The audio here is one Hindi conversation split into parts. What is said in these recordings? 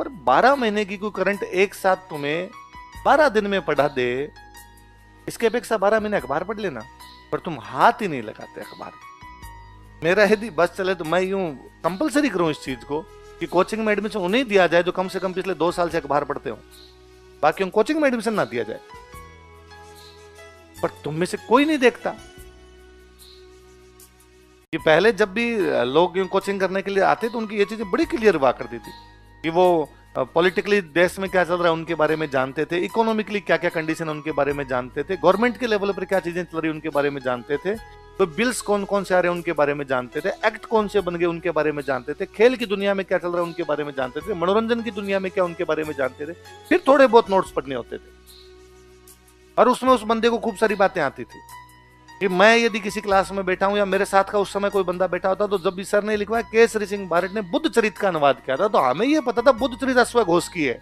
पर 12 महीने की कोई करंट एक साथ तुम्हें 12 दिन में पढ़ा दे, इसके अपेक्षा 12 महीने अखबार पढ़ लेना। पर तुम हाथ ही नहीं लगाते अखबार। मेरा यदि बस चले तो मैं यूं कंपलसरी करूं इस चीज को कि कोचिंग में एडमिशन उन्हें दिया जाए जो कम से कम पिछले 2 साल से अखबार पढ़ते हो, बाकी उन कोचिंग में एडमिशन ना दिया जाए। पर तुम में से कोई नहीं देखता कि पहले जब भी लोग कोचिंग करने के लिए आते तो उनकी ये चीजें बड़ी क्लियर हुआ करती थी कि वो पॉलिटिकली देश में क्या चल रहा है उनके बारे में जानते थे, इकोनॉमिकली क्या क्या कंडीशन उनके बारे में जानते थे, गवर्नमेंट के लेवल पर क्या चीजें चल रही उनके बारे में जानते थे, तो बिल्स कौन कौन से आ रहे हैं उनके बारे में जानते थे, एक्ट कौन से बन गए उनके बारे में जानते थे, खेल की दुनिया में क्या चल रहा है उनके बारे में जानते थे, मनोरंजन की दुनिया में क्या उनके बारे में जानते थे। फिर थोड़े बहुत नोट्स पढ़ने होते थे और उसमें उस बंदे को खूब सारी बातें आती थी कि मैं यदि किसी क्लास में बैठा हूं या मेरे साथ का उस समय कोई बंदा बैठा होता तो जब भी सर ने लिखवाया केसरी सिंह बारट ने बुद्ध चरित का अनुवाद किया था तो हमें यह पता था बुद्ध चरित अश्व घोष की है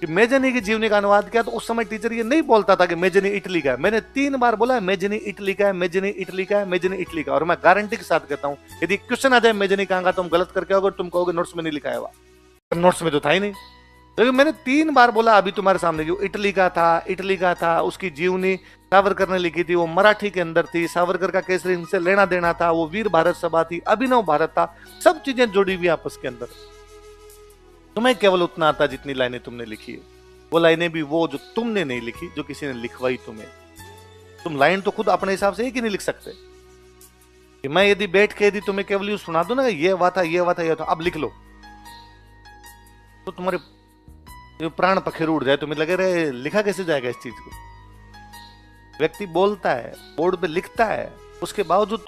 कि मेजनी की जीवनी का अनुवाद किया। तो उस समय टीचर ये नहीं बोलता था कि मेजनी इटली का है। मैंने 3 बार बोला मेजनी इटली का है, मेजनी इटली का है, मेजनी इटली का। और मैं गारंटी के साथ कहता हूं यदि क्वेश्चन आ जाए मेजनी कहां का तो हम गलत करके आओगे, तुम कहोगे नोट्स में नहीं लिखा है। नोट्स में तो था ही नहीं। लेकिन मैंने 3 बार बोला अभी तुम्हारे सामने जो इटली का था, इटली का था, उसकी जीवनी सावरकर ने लिखी थी, वो मराठी के अंदर थी, सावरकर का केसरी सिंह से लेना देना था, वो वीर भारत सभा थी, अभिनव भारत था, सब चीजें जुड़ी हुई आपस के अंदर। तुम्हें केवल उतना आता जितनी लाइनें तुमने लिखी है, वो लाइनें भी वो जो तुमने नहीं लिखी, जो किसी ने लिखवाई तुम्हें। तुम लाइन तो खुद अपने हिसाब से एक ही नहीं लिख सकते कि मैं यदि बैठ के यदि तुम्हें केवल यूं सुना दो ना ये हुआ था, ये हुआ था, ये था, अब लिख लो, तो तुम्हारे प्राण पखेरु उड़ जाए। तुम्हें लगे रहे लिखा कैसे जाएगा इस चीज को। व्यक्ति बोलता है, बोर्ड पे लिखता है, उसके बावजूद